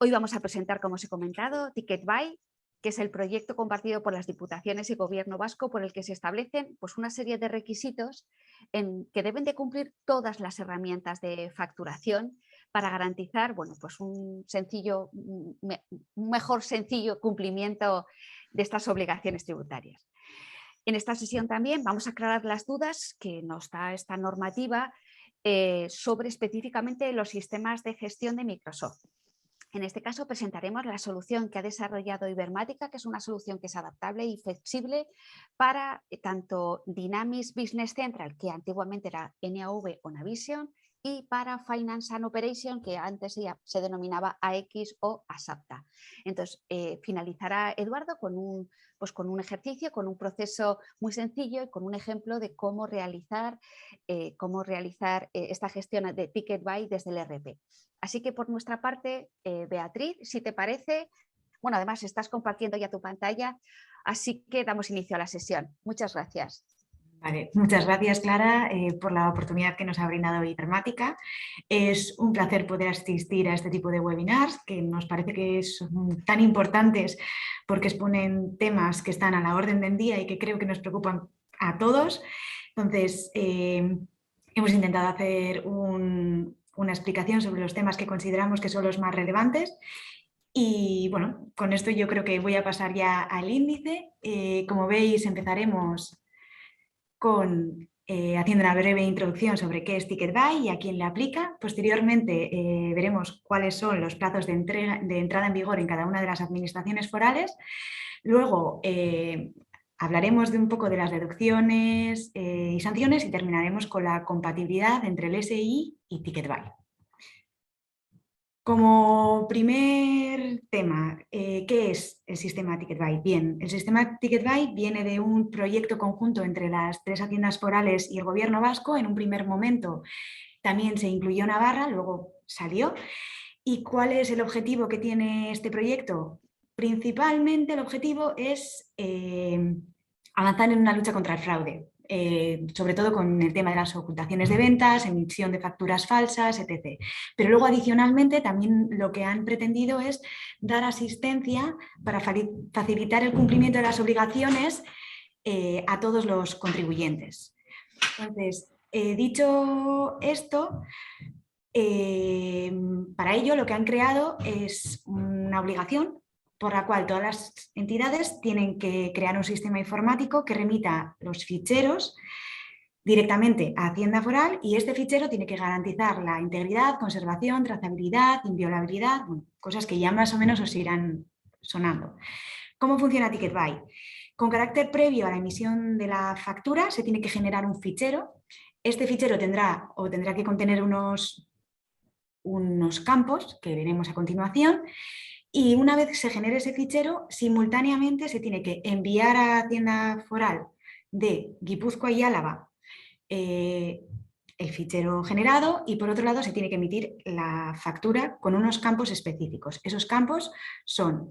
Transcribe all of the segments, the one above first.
Hoy vamos a presentar, como os he comentado, TicketBuy, que es el proyecto compartido por las Diputaciones y Gobierno vasco por el que se establecen una serie de requisitos que deben de cumplir todas las herramientas de facturación para garantizar un mejor sencillo cumplimiento de estas obligaciones tributarias. En esta sesión también vamos a aclarar las dudas que nos da esta normativa sobre específicamente los sistemas de gestión de Microsoft. En este caso presentaremos la solución que ha desarrollado Ibermática, que es una solución que es adaptable y flexible para tanto Dynamics Business Central, que antiguamente era NAV o Navision, y para Finance and Operation, que antes se denominaba AX o ASAPTA. Entonces, finalizará Eduardo con un ejercicio, con un proceso muy sencillo y con un ejemplo de cómo realizar esta gestión de TicketBuy desde el ERP. Así que por nuestra parte, Beatriz, si te parece, además estás compartiendo ya tu pantalla, así que damos inicio a la sesión. Muchas gracias. Vale, muchas gracias, Clara, por la oportunidad que nos ha brindado Ibermática. Es un placer poder asistir a este tipo de webinars que nos parece que son tan importantes porque exponen temas que están a la orden del día y que creo que nos preocupan a todos. Entonces, hemos intentado hacer una explicación sobre los temas que consideramos que son los más relevantes. Y bueno, con esto yo creo que voy a pasar ya al índice. Como veis, empezaremos haciendo una breve introducción sobre qué es TicketBuy y a quién le aplica. Posteriormente veremos cuáles son los plazos de entrada en vigor en cada una de las administraciones forales. Luego hablaremos de un poco de las deducciones y sanciones y terminaremos con la compatibilidad entre el SI y TicketBuy. Como primer tema, ¿qué es el sistema TicketBuy? Bien, el sistema TicketBuy viene de un proyecto conjunto entre las 3 haciendas forales y el Gobierno vasco. En un primer momento también se incluyó Navarra, luego salió. ¿Y cuál es el objetivo que tiene este proyecto? Principalmente el objetivo es avanzar en una lucha contra el fraude. Sobre todo con el tema de las ocultaciones de ventas, emisión de facturas falsas, etc. Pero luego adicionalmente también lo que han pretendido es dar asistencia para facilitar el cumplimiento de las obligaciones a todos los contribuyentes. Entonces, dicho esto, para ello lo que han creado es una obligación por la cual todas las entidades tienen que crear un sistema informático que remita los ficheros directamente a Hacienda Foral, y este fichero tiene que garantizar la integridad, conservación, trazabilidad, inviolabilidad, cosas que ya más o menos os irán sonando. ¿Cómo funciona TicketBuy? Con carácter previo a la emisión de la factura se tiene que generar un fichero. Este fichero tendrá que contener unos campos que veremos a continuación. Y una vez se genere ese fichero, simultáneamente se tiene que enviar a Hacienda Foral de Guipúzcoa y Álava el fichero generado, y por otro lado se tiene que emitir la factura con unos campos específicos. Esos campos son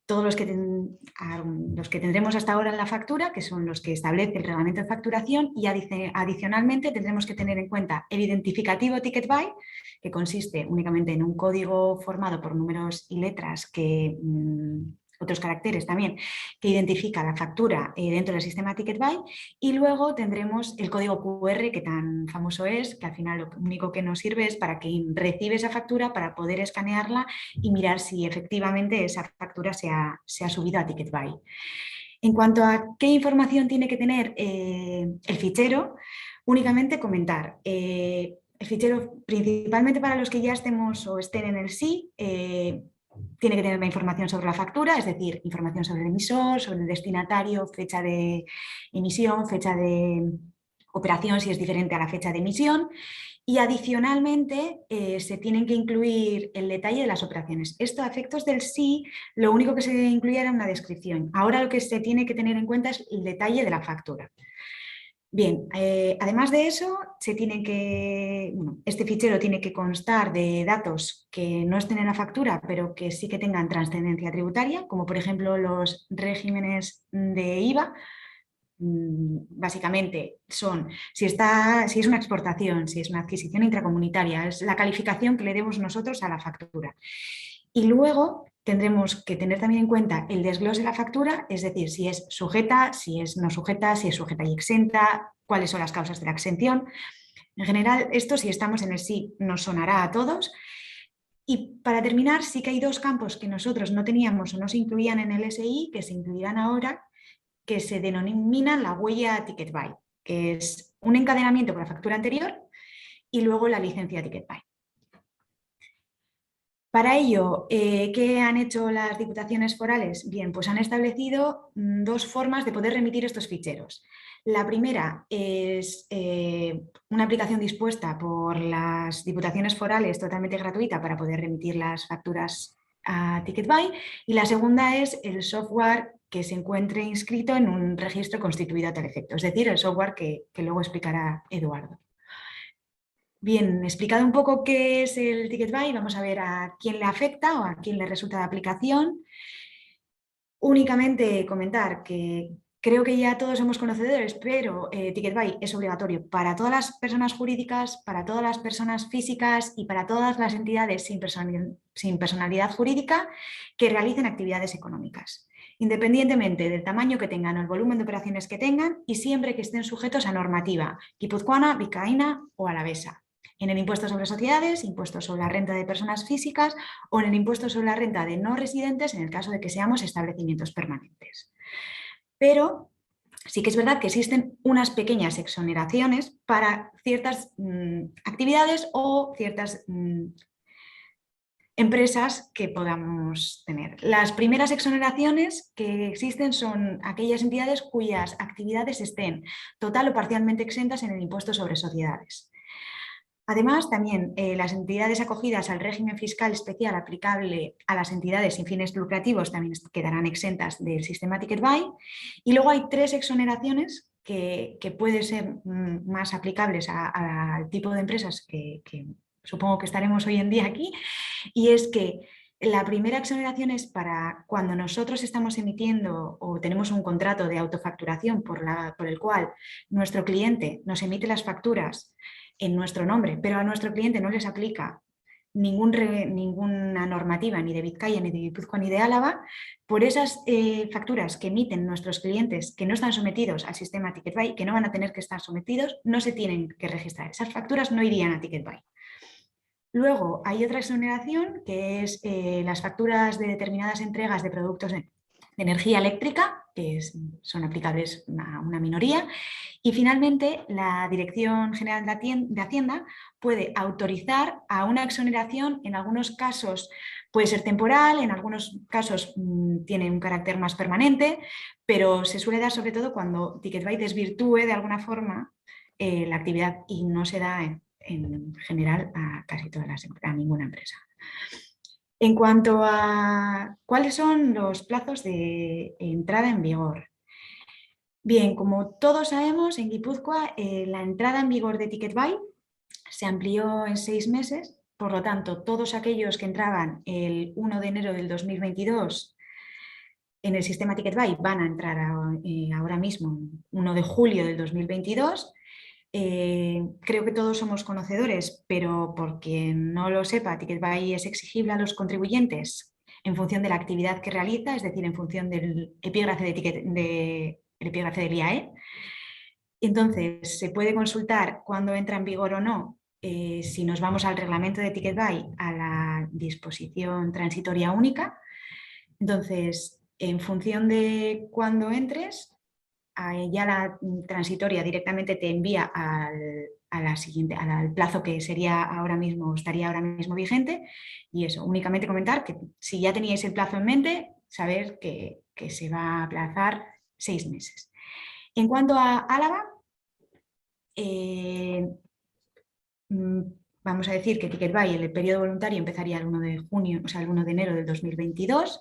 todos los que tendremos hasta ahora en la factura, que son los que establece el reglamento de facturación, y adicionalmente tendremos que tener en cuenta el identificativo TicketBuy, que consiste únicamente en un código formado por números y letras, otros caracteres también, que identifica la factura dentro del sistema TicketBuy, y luego tendremos el código QR, que tan famoso es, que al final lo único que nos sirve es para quien recibe esa factura, para poder escanearla y mirar si efectivamente esa factura se ha subido a TicketBuy. En cuanto a qué información tiene que tener el fichero, únicamente comentar. El fichero, principalmente para los que ya estemos o estén en el SI, tiene que tener la información sobre la factura, es decir, información sobre el emisor, sobre el destinatario, fecha de emisión, fecha de operación si es diferente a la fecha de emisión, y adicionalmente se tienen que incluir el detalle de las operaciones. Esto a efectos del SI, lo único que se incluía era una descripción. Ahora lo que se tiene que tener en cuenta es el detalle de la factura. Bien, además de eso, este fichero tiene que constar de datos que no estén en la factura, pero que sí que tengan trascendencia tributaria, como por ejemplo los regímenes de IVA. Básicamente son si es una exportación, si es una adquisición intracomunitaria, es la calificación que le demos nosotros a la factura. Y luego tendremos que tener también en cuenta el desglose de la factura, es decir, si es sujeta, si es no sujeta, si es sujeta y exenta, cuáles son las causas de la exención. En general, esto, si estamos en el sí, nos sonará a todos. Y para terminar, sí que hay dos campos que nosotros no teníamos o no se incluían en el SI, que se incluirán ahora, que se denominan la huella Ticket Buy, que es un encadenamiento con la factura anterior y luego la licencia Ticket Buy. Para ello, ¿qué han hecho las diputaciones forales? Bien, pues han establecido dos formas de poder remitir estos ficheros. La primera es una aplicación dispuesta por las diputaciones forales totalmente gratuita para poder remitir las facturas a TicketBuy, y la segunda es el software que se encuentre inscrito en un registro constituido a tal efecto, es decir, el software que luego explicará Eduardo. Bien, explicado un poco qué es el Ticket Buy, vamos a ver a quién le afecta o a quién le resulta de aplicación. Únicamente comentar que creo que ya todos somos conocedores, pero Ticket Buy es obligatorio para todas las personas jurídicas, para todas las personas físicas y para todas las entidades sin personalidad jurídica que realicen actividades económicas, independientemente del tamaño que tengan o el volumen de operaciones que tengan, y siempre que estén sujetos a normativa guipuzcoana, vizcaína o alavesa, en el impuesto sobre sociedades, impuesto sobre la renta de personas físicas o en el impuesto sobre la renta de no residentes en el caso de que seamos establecimientos permanentes. Pero sí que es verdad que existen unas pequeñas exoneraciones para ciertas actividades o ciertas empresas que podamos tener. Las primeras exoneraciones que existen son aquellas entidades cuyas actividades estén total o parcialmente exentas en el impuesto sobre sociedades. Además, también las entidades acogidas al régimen fiscal especial aplicable a las entidades sin fines lucrativos también quedarán exentas del sistema Ticket Buy. Y luego hay tres exoneraciones que pueden ser más aplicables al tipo de empresas que supongo que estaremos hoy en día aquí. Y es que la primera exoneración es para cuando nosotros estamos emitiendo o tenemos un contrato de autofacturación por el cual nuestro cliente nos emite las facturas en nuestro nombre, pero a nuestro cliente no les aplica ninguna normativa ni de Vizcaya, ni de Guipúzcoa, ni de Álava. Por esas facturas que emiten nuestros clientes que no están sometidos al sistema Ticket Buy, que no van a tener que estar sometidos, no se tienen que registrar. Esas facturas no irían a Ticket Buy. Luego hay otra exoneración que es las facturas de determinadas entregas de productos de energía eléctrica, que son aplicables a una minoría. Y finalmente, la Dirección General de Hacienda puede autorizar a una exoneración. En algunos casos puede ser temporal, en algunos casos tiene un carácter más permanente, pero se suele dar sobre todo cuando Ticket Buy desvirtúe de alguna forma la actividad, y no se da en general a casi todas a ninguna empresa. En cuanto a cuáles son los plazos de entrada en vigor. Bien, como todos sabemos, en Guipúzcoa la entrada en vigor de Ticket Buy se amplió en 6 meses, por lo tanto, todos aquellos que entraban el 1 de enero del 2022 en el sistema Ticket Buy van a entrar ahora mismo, 1 de julio del 2022. Creo que todos somos conocedores, pero por quien no lo sepa, Ticket Buy es exigible a los contribuyentes en función de la actividad que realiza, es decir, en función del epígrafe el epígrafe del IAE. Entonces, se puede consultar cuándo entra en vigor o no, si nos vamos al reglamento de Ticket Buy, a la disposición transitoria única. Entonces, en función de cuándo entres, ya la transitoria directamente te envía al plazo que sería estaría ahora mismo vigente. Y eso, únicamente comentar que si ya teníais el plazo en mente, saber que se va a aplazar 6 meses. En cuanto a Álava, vamos a decir que Ticket Buy, el periodo voluntario empezaría el 1 de junio, o sea, el 1 de enero del 2022.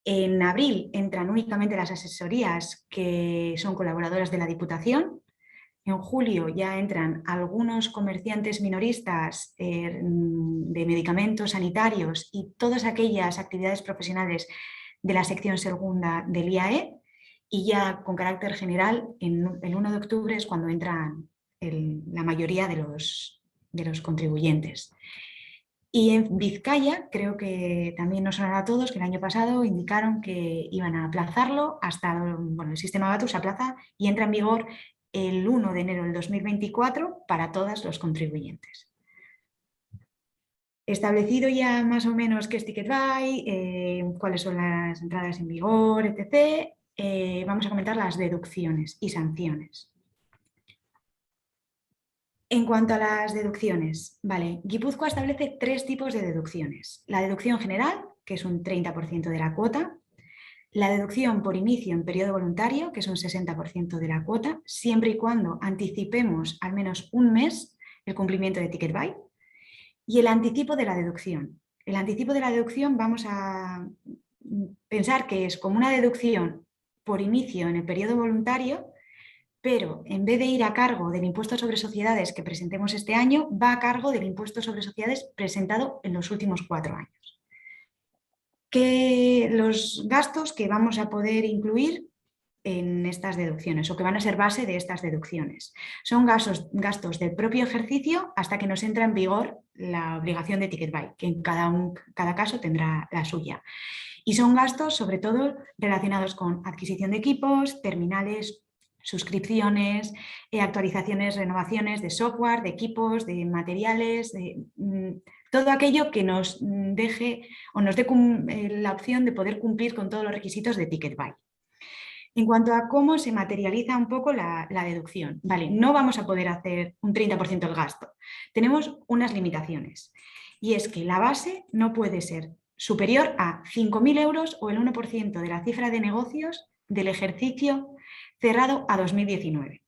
En abril entran únicamente las asesorías que son colaboradoras de la Diputación. En julio ya entran algunos comerciantes minoristas de medicamentos sanitarios y todas aquellas actividades profesionales de la sección segunda del IAE. Y ya con carácter general, el 1 de octubre es cuando entran la mayoría de los contribuyentes. Y en Vizcaya, creo que también nos sonará a todos que el año pasado indicaron que iban a aplazarlo hasta, bueno, el sistema BATU se aplaza y entra en vigor el 1 de enero del 2024 para todos los contribuyentes. Establecido ya más o menos qué es Ticketbuy, cuáles son las entradas en vigor, etc., vamos a comentar las deducciones y sanciones. En cuanto a las deducciones, vale, Guipúzcoa establece 3 tipos de deducciones. La deducción general, que es un 30% de la cuota, la deducción por inicio en periodo voluntario, que es un 60% de la cuota, siempre y cuando anticipemos al menos un mes el cumplimiento de Ticketbuy, y el anticipo de la deducción. El anticipo de la deducción vamos a pensar que es como una deducción por inicio en el periodo voluntario, pero en vez de ir a cargo del impuesto sobre sociedades que presentemos este año, va a cargo del impuesto sobre sociedades presentado en los últimos 4 años. Que los gastos que vamos a poder incluir en estas deducciones o que van a ser base de estas deducciones son gastos del propio ejercicio hasta que nos entra en vigor la obligación de Ticketbuy, que en cada caso tendrá la suya. Y son gastos sobre todo relacionados con adquisición de equipos, terminales, suscripciones, actualizaciones, renovaciones de software, de equipos, de materiales, todo aquello que nos deje o nos dé la opción de poder cumplir con todos los requisitos de Ticketbuy. En cuanto a cómo se materializa un poco la deducción, vale, no vamos a poder hacer un 30% del gasto. Tenemos unas limitaciones y es que la base no puede ser superior a 5.000 euros o el 1% de la cifra de negocios del ejercicio cerrado a 2019.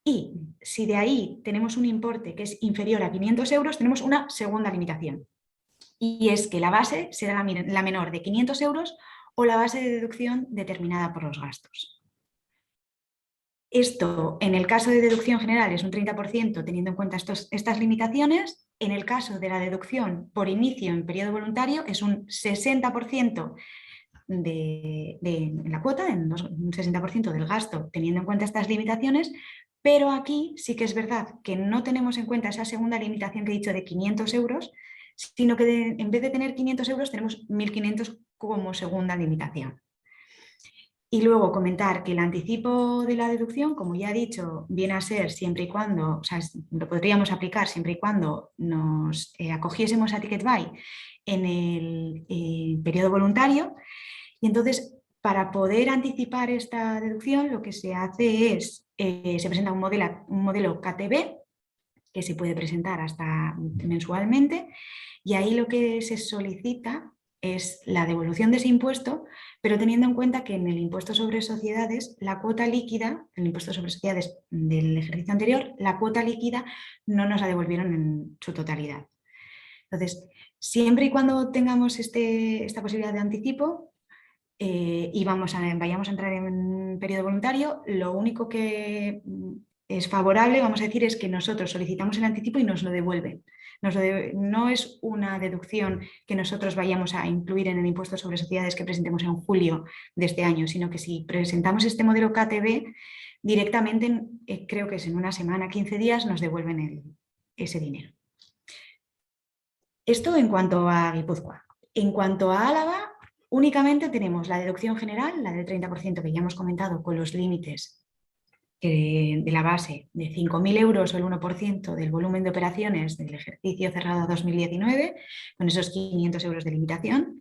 Y si de ahí tenemos un importe que es inferior a 500 euros, tenemos una segunda limitación. Y es que la base será la menor de 500 euros o la base de deducción determinada por los gastos. Esto, en el caso de deducción general, es un 30% teniendo en cuenta estas limitaciones. En el caso de la deducción por inicio en periodo voluntario, es un 60% en la cuota, un 60% del gasto teniendo en cuenta estas limitaciones, pero aquí sí que es verdad que no tenemos en cuenta esa segunda limitación que he dicho de 500 euros, sino que en vez de tener 500 euros tenemos 1.500 como segunda limitación. Y luego comentar que el anticipo de la deducción, como ya he dicho, viene a ser siempre y cuando, o sea, lo podríamos aplicar siempre y cuando nos acogiésemos a Ticketbuy en el periodo voluntario. Y entonces, para poder anticipar esta deducción, lo que se hace es, se presenta un modelo KTB, que se puede presentar hasta mensualmente, y ahí lo que se solicita es la devolución de ese impuesto, pero teniendo en cuenta que en el impuesto sobre sociedades, la cuota líquida, el impuesto sobre sociedades del ejercicio anterior, la cuota líquida no nos la devolvieron en su totalidad. Entonces, siempre y cuando tengamos esta posibilidad de anticipo, y vayamos a entrar en periodo voluntario, lo único que es favorable, vamos a decir, es que nosotros solicitamos el anticipo y nos lo devuelven. No es una deducción que nosotros vayamos a incluir en el impuesto sobre sociedades que presentemos en julio de este año, sino que si presentamos este modelo KTB, directamente, creo que es en una semana, 15 días, nos devuelven ese dinero. Esto en cuanto a Guipúzcoa. En cuanto a Álava, únicamente tenemos la deducción general, la del 30% que ya hemos comentado, con los límites de la base de 5.000 euros o el 1% del volumen de operaciones del ejercicio cerrado a 2019, con esos 500 euros de limitación.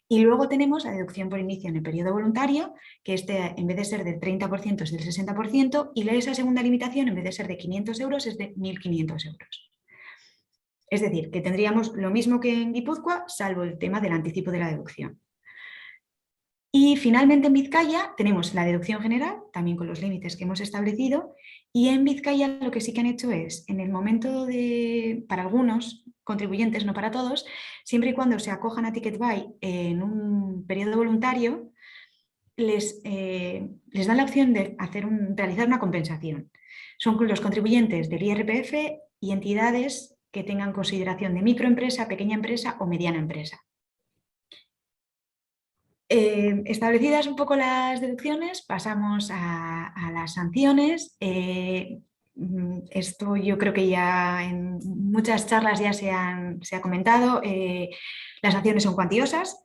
Y luego tenemos la deducción por inicio en el periodo voluntario, que en vez de ser del 30% es del 60%, y esa segunda limitación, en vez de ser de 500 euros, es de 1.500 euros. Es decir, que tendríamos lo mismo que en Guipúzcoa, salvo el tema del anticipo de la deducción. Y finalmente en Vizcaya tenemos la deducción general, también con los límites que hemos establecido, y en Vizcaya lo que sí que han hecho es, en el momento para algunos contribuyentes, no para todos, siempre y cuando se acojan a Ticketbuy en un periodo voluntario, les dan la opción de realizar una compensación. Son los contribuyentes del IRPF y entidades que tengan consideración de microempresa, pequeña empresa o mediana empresa. Establecidas un poco las deducciones, pasamos a las sanciones. Esto yo creo que ya en muchas charlas ya se ha comentado. Las sanciones son cuantiosas.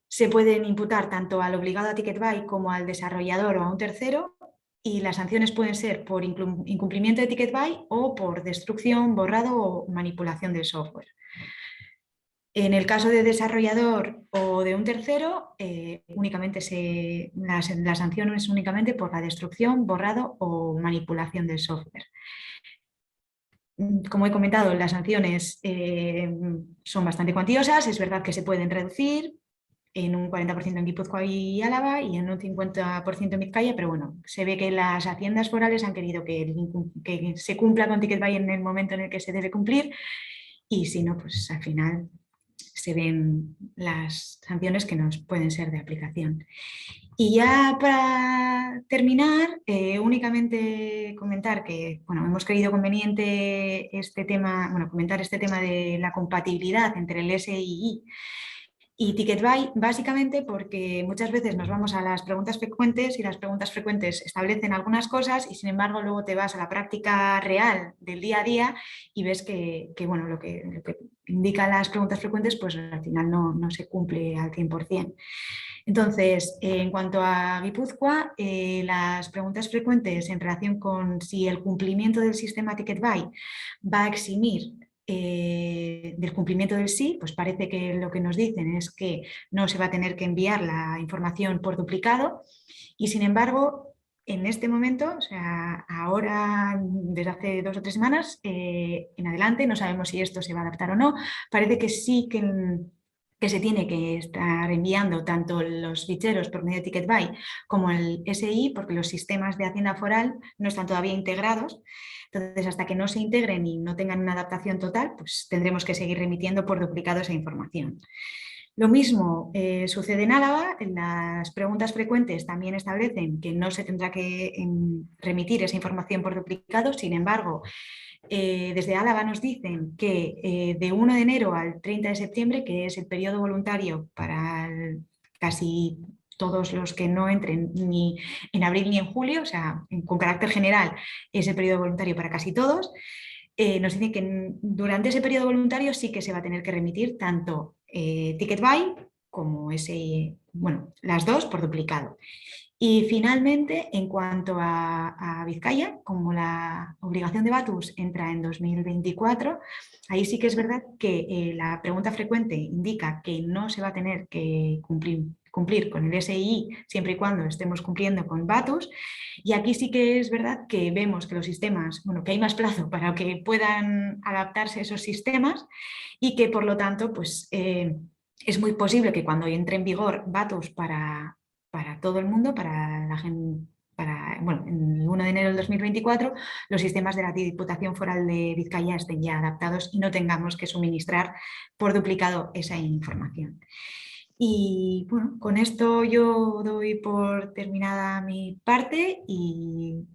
Se pueden imputar tanto al obligado a ticket buy como al desarrollador o a un tercero, y las sanciones pueden ser por incumplimiento de ticket buy o por destrucción, borrado o manipulación del software. En el caso de desarrollador o de un tercero, únicamente la sanción es únicamente por la destrucción, borrado o manipulación del software. Como he comentado, las sanciones son bastante cuantiosas. Es verdad que se pueden reducir en un 40% en Guipúzcoa y Álava y en un 50% en Vizcaya, pero bueno, se ve que las haciendas forales han querido que se cumpla con ticket buy en el momento en el que se debe cumplir, y si no, pues al final se ven las sanciones que nos pueden ser de aplicación. Y ya para terminar, únicamente comentar que bueno, hemos creído conveniente comentar este tema de la compatibilidad entre el SII y Ticket Buy, básicamente porque muchas veces nos vamos a las preguntas frecuentes y las preguntas frecuentes establecen algunas cosas y sin embargo luego te vas a la práctica real del día a día y ves que bueno, lo que indican las preguntas frecuentes pues al final no se cumple al 100%. Entonces, en cuanto a Guipúzcoa, las preguntas frecuentes en relación con si el cumplimiento del sistema Ticket Buy va a eximir del cumplimiento del sí, pues parece que lo que nos dicen es que no se va a tener que enviar la información por duplicado, y sin embargo, en este momento, o sea, ahora desde hace 2 o 3 semanas en adelante, no sabemos si esto se va a adaptar o no, parece que sí que se tiene que estar enviando tanto los ficheros por medio de Ticket Buy como el SI, porque los sistemas de Hacienda Foral no están todavía integrados. Entonces, hasta que no se integren y no tengan una adaptación total, pues tendremos que seguir remitiendo por duplicado esa información. Lo mismo sucede en Álava. En las preguntas frecuentes también establecen que no se tendrá que remitir esa información por duplicado. Sin embargo, desde Álava nos dicen que de 1 de enero al 30 de septiembre, que es el periodo voluntario para casi todos los que no entren ni en abril ni en julio, o sea, con carácter general es el periodo voluntario para casi todos, nos dicen que durante ese periodo voluntario sí que se va a tener que remitir tanto Ticket Buy como bueno, las dos por duplicado. Y finalmente, en cuanto a Vizcaya, como la obligación de Batus entra en 2024, ahí sí que es verdad que la pregunta frecuente indica que no se va a tener que cumplir con el SII siempre y cuando estemos cumpliendo con Batus. Y aquí sí que es verdad que vemos que los sistemas, bueno, que hay más plazo para que puedan adaptarse esos sistemas y que por lo tanto, pues es muy posible que cuando entre en vigor Batus para todo el mundo, para la gente, bueno, en el 1 de enero del 2024, los sistemas de la Diputación Foral de Vizcaya estén ya adaptados y no tengamos que suministrar por duplicado esa información. Y bueno, con esto yo doy por terminada mi parte y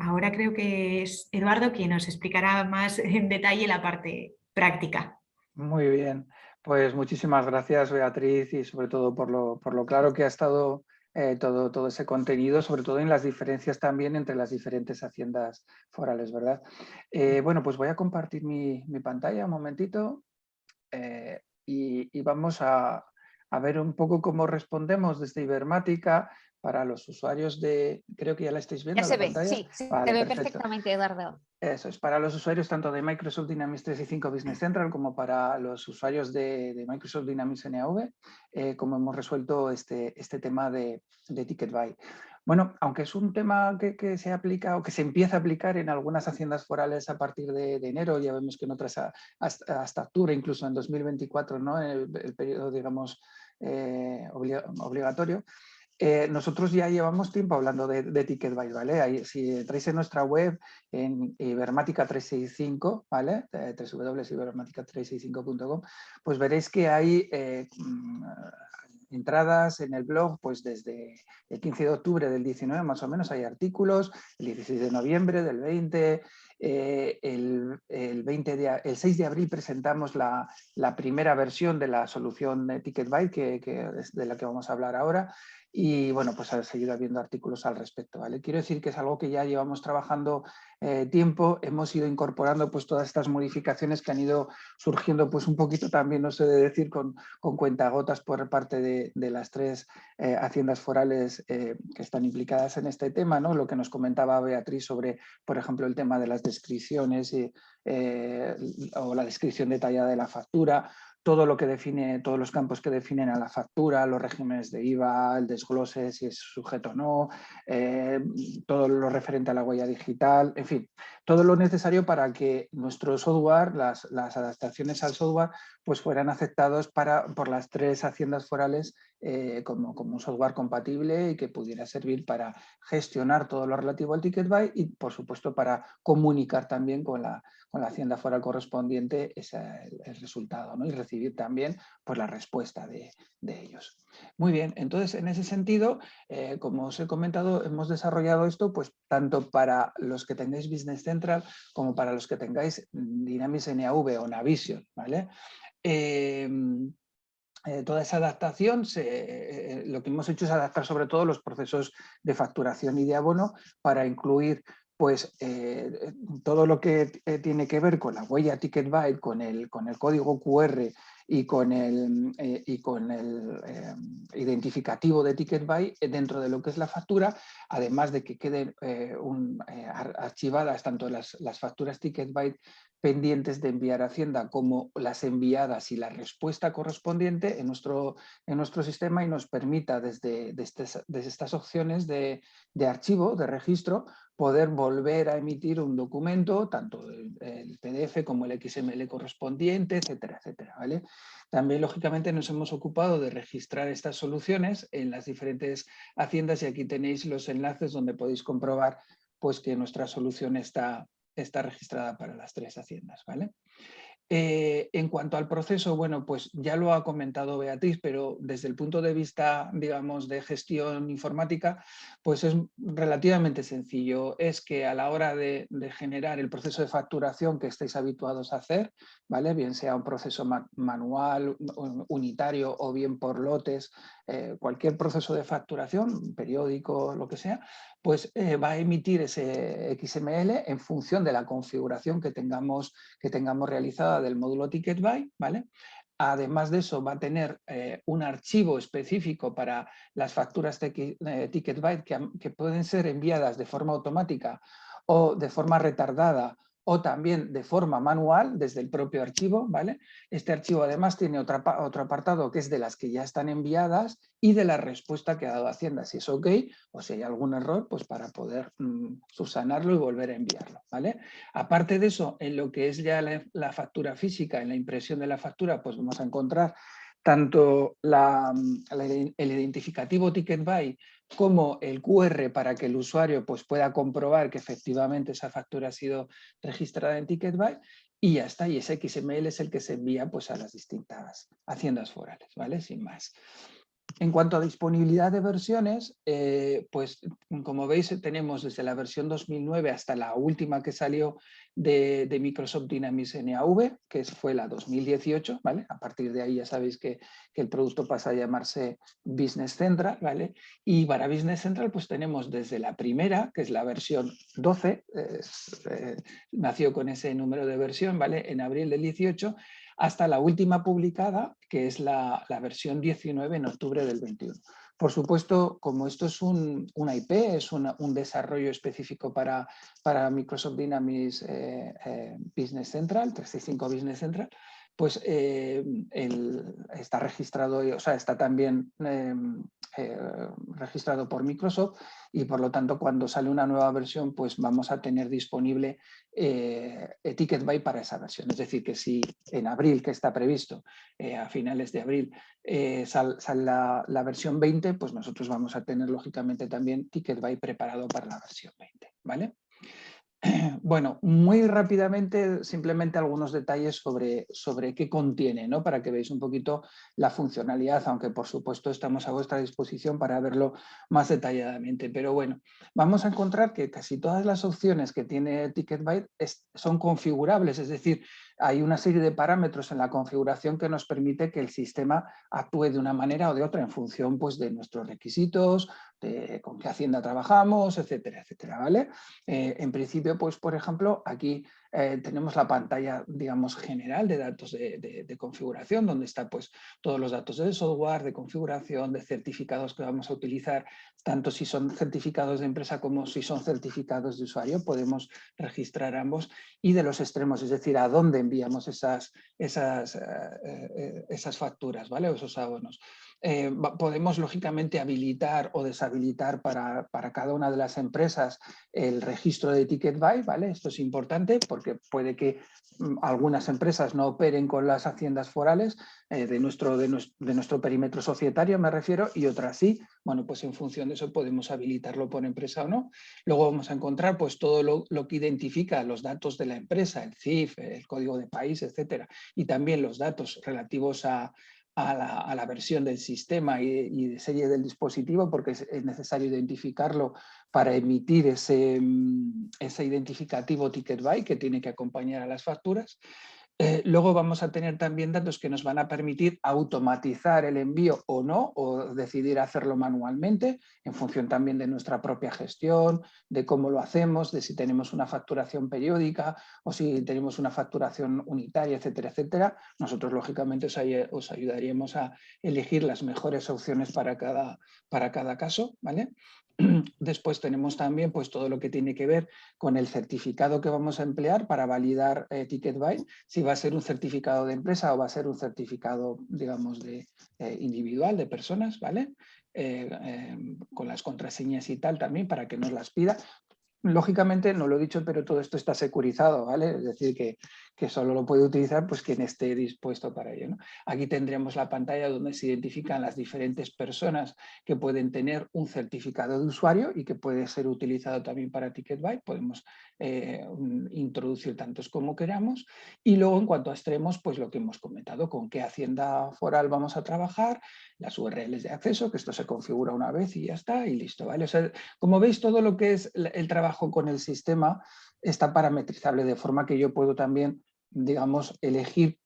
ahora creo que es Eduardo quien nos explicará más en detalle la parte práctica. Muy bien, pues muchísimas gracias, Beatriz, y sobre todo por lo claro que ha estado todo ese contenido, sobre todo en las diferencias también entre las diferentes haciendas forales, ¿verdad? Bueno, pues voy a compartir mi pantalla un momentito y vamos a ver un poco cómo respondemos desde Ibermática para los usuarios de... Creo que ya la estáis viendo Ya se la ve, pantalla. sí, Vale, se ve perfecto. perfectamente, Eduardo. Eso es, para los usuarios tanto de Microsoft Dynamics 365 Business Central como para los usuarios de Microsoft Dynamics NAV, como hemos resuelto este tema de Ticket Buy. Bueno, aunque es un tema que se aplica o que se empieza a aplicar en algunas haciendas forales a partir de enero, ya vemos que en otras hasta octubre, incluso en 2024, ¿no? El periodo, digamos, obligatorio. Nosotros ya llevamos tiempo hablando de Ticket Buy, ¿vale? Ahí, si entráis en nuestra web, en Ibermática 365, ¿vale? www.ibermática365.com, pues veréis que hay entradas en el blog, pues desde el 15 de octubre del 19 más o menos hay artículos, el 16 de noviembre del 20, El 6 de abril presentamos la primera versión de la solución de Ticketbyte, que es de la que vamos a hablar ahora, y bueno, pues ha seguido habiendo artículos al respecto, ¿vale? Quiero decir que es algo que ya llevamos trabajando tiempo, hemos ido incorporando pues todas estas modificaciones que han ido surgiendo pues un poquito también, no sé de decir, con cuentagotas por parte de las 3 haciendas forales que están implicadas en este tema, ¿no? Lo que nos comentaba Beatriz sobre, por ejemplo, el tema de las descripciones o la descripción detallada de la factura, todo lo que define, todos los campos que definen a la factura, los regímenes de IVA, el desglose, si es sujeto o no, todo lo referente a la huella digital, en fin, todo lo necesario para que nuestro software, las adaptaciones al software, pues fueran aceptados por las 3 haciendas forales como un software compatible y que pudiera servir para gestionar todo lo relativo al Ticketbyte y, por supuesto, para comunicar también con la hacienda foral correspondiente el resultado, ¿no? Y recibir también pues, la respuesta de ellos. Muy bien, entonces en ese sentido, como os he comentado, hemos desarrollado esto pues, tanto para los que tengáis Business Central como para los que tengáis Dynamics NAV o Navision, ¿vale? Toda esa adaptación, lo que hemos hecho es adaptar sobre todo los procesos de facturación y de abono para incluir pues, todo lo que tiene que ver con la huella Ticketbyte, con el código QR y con el identificativo de Ticketbyte dentro de lo que es la factura, además de que queden archivadas tanto las facturas Ticketbyte pendientes de enviar a Hacienda como las enviadas y la respuesta correspondiente en nuestro sistema y nos permita desde estas opciones de archivo, de registro, poder volver a emitir un documento, tanto el PDF como el XML correspondiente, etcétera, etcétera, ¿vale? También, lógicamente, nos hemos ocupado de registrar estas soluciones en las diferentes haciendas y aquí tenéis los enlaces donde podéis comprobar pues, que nuestra solución está registrada para las 3 haciendas, ¿vale? En cuanto al proceso, bueno, pues ya lo ha comentado Beatriz, pero desde el punto de vista, digamos, de gestión informática, pues es relativamente sencillo. Es que a la hora de generar el proceso de facturación que estáis habituados a hacer, ¿vale? Bien sea un proceso manual, unitario o bien por lotes, cualquier proceso de facturación, periódico, lo que sea, pues va a emitir ese XML en función de la configuración que tengamos realizada del módulo Ticketbyte, ¿vale? Además de eso, va a tener un archivo específico para las facturas Ticketbyte que pueden ser enviadas de forma automática o de forma retardada o también de forma manual desde el propio archivo, ¿vale? Este archivo además tiene otro apartado que es de las que ya están enviadas y de la respuesta que ha dado Hacienda, si es ok o si hay algún error, pues para poder subsanarlo y volver a enviarlo, ¿vale? Aparte de eso, en lo que es ya la factura física, en la impresión de la factura, pues vamos a encontrar tanto el identificativo Ticketbyte como el QR para que el usuario pues, pueda comprobar que efectivamente esa factura ha sido registrada en Ticketbyte y ya está. Y ese XML es el que se envía pues, a las distintas haciendas forales, ¿vale? Sin más. En cuanto a disponibilidad de versiones, pues como veis tenemos desde la versión 2009 hasta la última que salió de Microsoft Dynamics NAV, que fue la 2018, ¿vale? A partir de ahí ya sabéis que el producto pasa a llamarse Business Central, ¿vale? Y para Business Central pues tenemos desde la primera, que es la versión 12, nació con ese número de versión, ¿vale? En abril del 18, hasta la última publicada, que es la versión 19 en octubre del 21. Por supuesto, como esto es una IP, es un desarrollo específico para Microsoft Dynamics Business Central, 365 Business Central, pues está registrado, o sea, está también registrado por Microsoft y por lo tanto cuando sale una nueva versión pues vamos a tener disponible Ticketbyte para esa versión. Es decir, que si en abril, que está previsto, a finales de abril, sale la versión 20, pues nosotros vamos a tener lógicamente también Ticketbyte preparado para la versión 20, ¿vale? Bueno, muy rápidamente, simplemente algunos detalles sobre qué contiene, ¿no? Para que veáis un poquito la funcionalidad, aunque por supuesto estamos a vuestra disposición para verlo más detalladamente. Pero bueno, vamos a encontrar que casi todas las opciones que tiene Ticketbyte son configurables, es decir, hay una serie de parámetros en la configuración que nos permite que el sistema actúe de una manera o de otra en función, pues, de nuestros requisitos, de con qué hacienda trabajamos, etcétera, etcétera, ¿vale? En principio, pues, por ejemplo, aquí tenemos la pantalla, digamos, general de datos de configuración, donde está, pues, todos los datos del software, de configuración, de certificados que vamos a utilizar, tanto si son certificados de empresa como si son certificados de usuario, podemos registrar ambos, y de los extremos, es decir, a dónde enviamos esas facturas, ¿vale? O esos abonos. Podemos, lógicamente, habilitar o deshabilitar para cada una de las empresas el registro de Ticketbyte, ¿vale? Esto es importante porque puede que algunas empresas no operen con las haciendas forales de nuestro perímetro societario, me refiero, y otras sí. Bueno, pues en función de eso podemos habilitarlo por empresa o no. Luego vamos a encontrar, pues, todo lo que identifica los datos de la empresa, el CIF, el código de país, etcétera, y también los datos relativos a la versión del sistema y de serie del dispositivo, porque es necesario identificarlo para emitir ese identificativo Ticketbyte que tiene que acompañar a las facturas. Luego vamos a tener también datos que nos van a permitir automatizar el envío o no, o decidir hacerlo manualmente, en función también de nuestra propia gestión, de cómo lo hacemos, de si tenemos una facturación periódica o si tenemos una facturación unitaria, etcétera, etcétera. Nosotros, lógicamente, os ayudaríamos a elegir las mejores opciones para cada caso, ¿vale? Después tenemos también, pues, todo lo que tiene que ver con el certificado que vamos a emplear para validar Ticketbyte, si va a ser un certificado de empresa o va a ser un certificado, digamos, individual de personas, ¿vale? Con las contraseñas y tal también para que nos las pida. Lógicamente, no lo he dicho, pero todo esto está securizado, ¿vale? Es decir, que solo lo puede utilizar, pues, quien esté dispuesto para ello, ¿no? Aquí tendremos la pantalla donde se identifican las diferentes personas que pueden tener un certificado de usuario y que puede ser utilizado también para Ticketbyte. Podemos introducir tantos como queramos. Y luego, en cuanto a extremos, pues lo que hemos comentado, con qué hacienda foral vamos a trabajar, las URLs de acceso, que esto se configura una vez y ya está, y listo, ¿vale? O sea, como veis, todo lo que es el trabajo con el sistema está parametrizable, de forma que yo puedo también, digamos, elegir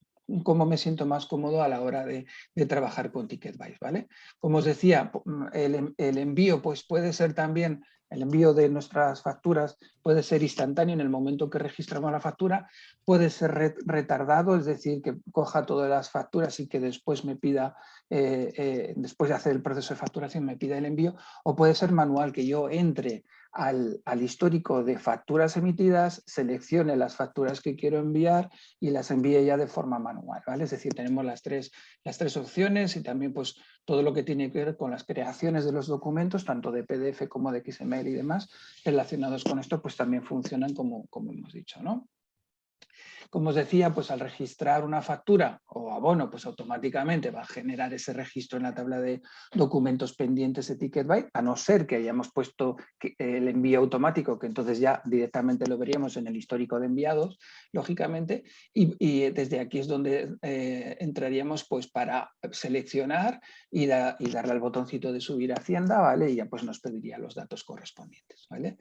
cómo me siento más cómodo a la hora de trabajar con Ticketbyte, ¿vale? Como os decía, el envío, pues, puede ser también, el envío de nuestras facturas puede ser instantáneo en el momento que registramos la factura, puede ser retardado, es decir, que coja todas las facturas y que después me pida, después de hacer el proceso de facturación, me pida el envío, o puede ser manual, que yo entre al histórico de facturas emitidas, seleccione las facturas que quiero enviar y las envíe ya de forma manual, ¿vale? Es decir, tenemos las tres opciones, y también, pues, todo lo que tiene que ver con las creaciones de los documentos, tanto de PDF como de XML y demás, relacionados con esto, pues también funcionan como hemos dicho, ¿no? Como os decía, pues al registrar una factura o abono, pues automáticamente va a generar ese registro en la tabla de documentos pendientes de Ticketbyte, a no ser que hayamos puesto el envío automático, que entonces ya directamente lo veríamos en el histórico de enviados, lógicamente, y desde aquí es donde entraríamos, pues, para seleccionar y darle al botoncito de subir a Hacienda, ¿vale? Y ya, pues, nos pediría los datos correspondientes, ¿vale?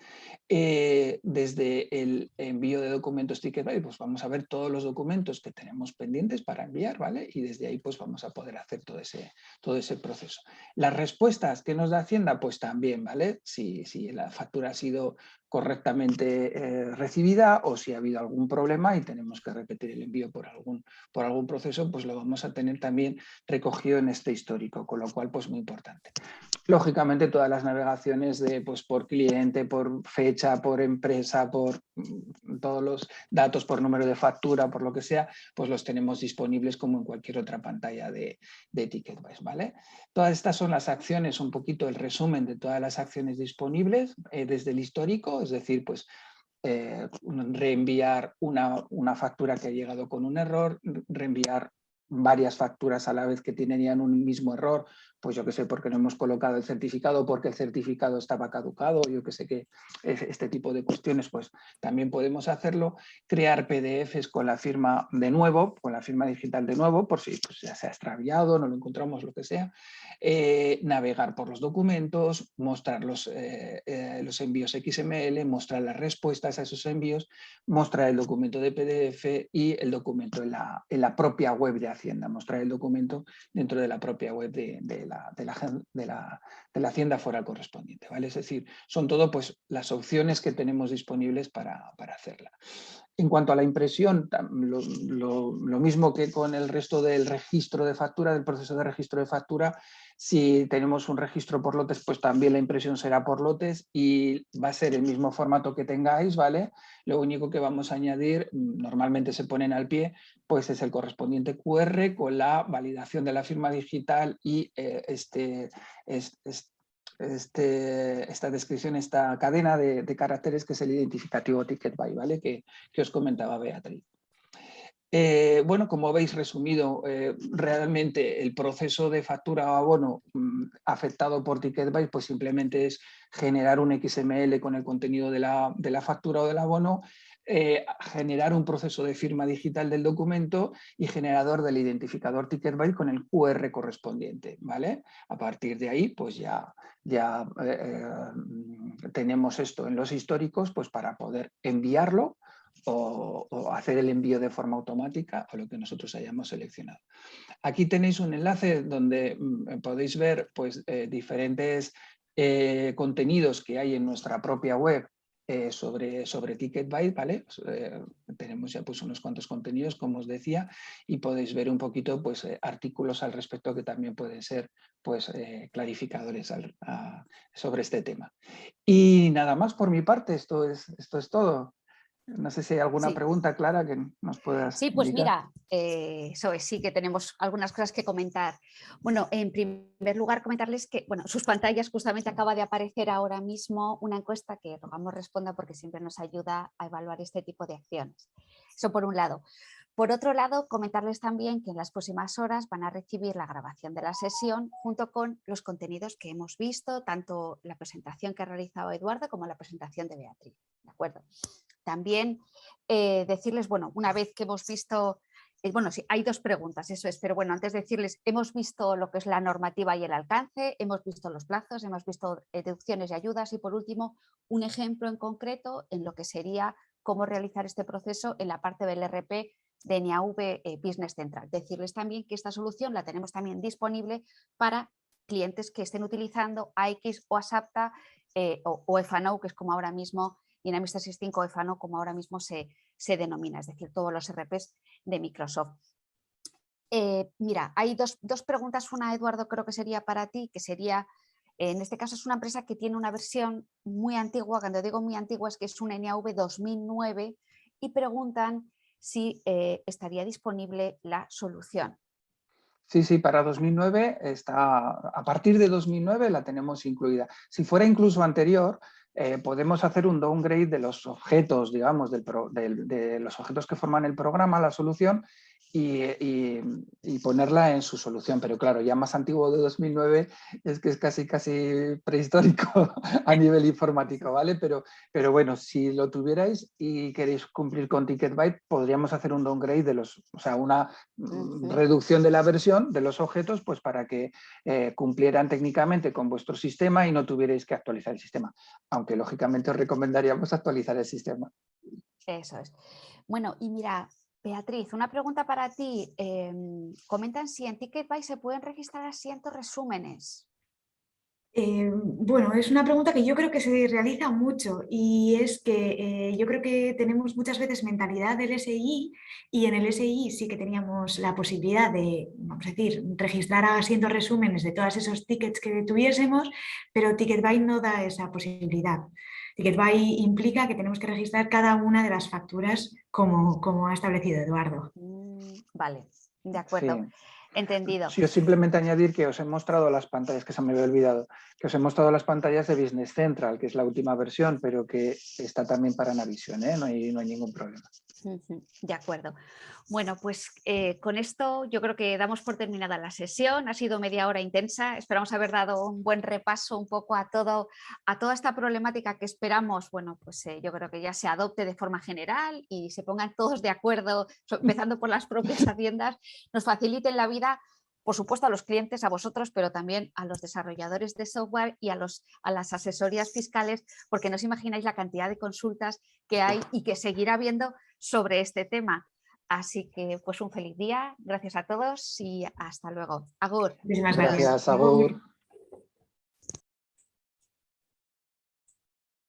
Desde el envío de documentos Ticketbyte, pues vamos a ver todos los documentos que tenemos pendientes para enviar, ¿vale? Y desde ahí, pues, vamos a poder hacer todo ese proceso. Las respuestas que nos da Hacienda, pues también, ¿vale? Si la factura ha sido correctamente recibida, o si ha habido algún problema y tenemos que repetir el envío por algún proceso, pues lo vamos a tener también recogido en este histórico, con lo cual, pues, muy importante. Lógicamente, todas las navegaciones pues, por cliente, por fecha, por empresa, por todos los datos, por número de factura, por lo que sea, pues los tenemos disponibles como en cualquier otra pantalla de Ticketbyte, ¿vale? Todas estas son las acciones, un poquito el resumen de todas las acciones disponibles desde el histórico, es decir, pues, reenviar una factura que ha llegado con un error, reenviar varias facturas a la vez que tenían un mismo error, pues yo que sé, porque no hemos colocado el certificado, porque el certificado estaba caducado, yo que sé que este tipo de cuestiones, pues también podemos hacerlo. Crear PDFs con la firma de nuevo, con la firma digital de nuevo, por si pues, ya se ha extraviado, no lo encontramos, lo que sea. Navegar por los documentos, mostrar los envíos XML, mostrar las respuestas a esos envíos, mostrar el documento de PDF y el documento en la propia web de Hacienda, mostrar el documento dentro de la propia web de la Hacienda Foral correspondiente, ¿vale? Es decir, son todo pues, las opciones que tenemos disponibles para hacerla. En cuanto a la impresión, lo mismo que con el resto del registro de factura, del proceso de registro de factura, si tenemos un registro por lotes, pues también la impresión será por lotes y va a ser el mismo formato que tengáis, ¿vale? Lo único que vamos a añadir, normalmente se ponen al pie, pues es el correspondiente QR con la validación de la firma digital y esta descripción, esta cadena de caracteres que es el identificativo ticket buy, ¿vale? Que os comentaba Beatriz. Bueno, como habéis resumido, realmente el proceso de factura o abono afectado por ticket buy, pues simplemente es generar un XML con el contenido de la factura o del abono, generar un proceso de firma digital del documento y generador del identificador ticket buy con el QR correspondiente, ¿vale? A partir de ahí, pues ya tenemos esto en los históricos, pues para poder enviarlo o hacer el envío de forma automática o lo que nosotros hayamos seleccionado. Aquí tenéis un enlace donde podéis ver pues, diferentes contenidos que hay en nuestra propia web sobre Ticket Buy, ¿vale? Tenemos ya pues, unos cuantos contenidos, como os decía, y podéis ver un poquito pues, artículos al respecto que también pueden ser pues, clarificadores sobre este tema. Y nada más por mi parte, esto es todo. No sé si hay alguna Sí. pregunta, Clara, que nos puedas Sí, pues indicar. mira, sí que tenemos algunas cosas que comentar. Bueno, en primer lugar comentarles que, bueno, sus pantallas justamente acaba de aparecer ahora mismo una encuesta que rogamos responda porque siempre nos ayuda a evaluar este tipo de acciones. Eso por un lado. Por otro lado, comentarles también que en las próximas horas van a recibir la grabación de la sesión junto con los contenidos que hemos visto, tanto la presentación que ha realizado Eduardo como la presentación de Beatriz. ¿De acuerdo? También decirles, bueno, una vez que hemos visto, bueno, sí, hay dos preguntas, eso es, pero bueno, antes de decirles, hemos visto lo que es la normativa y el alcance, hemos visto los plazos, hemos visto deducciones y ayudas y por último, un ejemplo en concreto en lo que sería cómo realizar este proceso en la parte del RP de NIAV Business Central. Decirles también que esta solución la tenemos también disponible para clientes que estén utilizando AX o ASAPTA o EFANO, que es como ahora mismo Dynamics 365 o EFANO, como ahora mismo se denomina, es decir, todos los RPs de Microsoft. Mira, hay dos preguntas, una Eduardo creo que sería para ti, que sería, en este caso es una empresa que tiene una versión muy antigua, cuando digo muy antigua es que es una NIAV 2009 y preguntan si estaría disponible la solución. Sí, para 2009 está, a partir de 2009 la tenemos incluida. Si fuera incluso anterior, podemos hacer un downgrade de los objetos, digamos, de los objetos que forman el programa, la solución, y ponerla en su solución. Pero claro, ya más antiguo de 2009 es que es casi prehistórico a nivel informático, ¿vale? Pero bueno, si lo tuvierais y queréis cumplir con TicketByte, podríamos hacer un downgrade o sea, una reducción de la versión de los objetos, pues para que cumplieran técnicamente con vuestro sistema y no tuvierais que actualizar el sistema. Aunque lógicamente os recomendaríamos actualizar el sistema. Eso es. Bueno, y mira, Beatriz, una pregunta para ti. Comentan si en TicketBuy se pueden registrar asientos resúmenes. Bueno, es una pregunta que yo creo que se realiza mucho y es que yo creo que tenemos muchas veces mentalidad del SI y en el SI sí que teníamos la posibilidad de, vamos a decir, registrar asientos resúmenes de todos esos tickets que tuviésemos, pero TicketBuy no da esa posibilidad. TicketBuy implica que tenemos que registrar cada una de las facturas como ha establecido Eduardo. Vale, de acuerdo. Sí. Entendido. Yo simplemente añadir que os he mostrado las pantallas, que se me había olvidado, que os he mostrado las pantallas de Business Central, que es la última versión, pero que está también para Navision, ¿eh? No hay ningún problema. De acuerdo. Bueno, pues con esto yo creo que damos por terminada la sesión. Ha sido media hora intensa. Esperamos haber dado un buen repaso un poco a toda esta problemática que esperamos. Bueno, pues yo creo que ya se adopte de forma general y se pongan todos de acuerdo, empezando por las propias haciendas, nos faciliten la vida, por supuesto a los clientes, a vosotros, pero también a los desarrolladores de software y a las asesorías fiscales, porque no os imagináis la cantidad de consultas que hay y que seguirá habiendo sobre este tema. Así que pues un feliz día, gracias a todos y hasta luego. Agur. Muchísimas Gracias, gracias. Agur.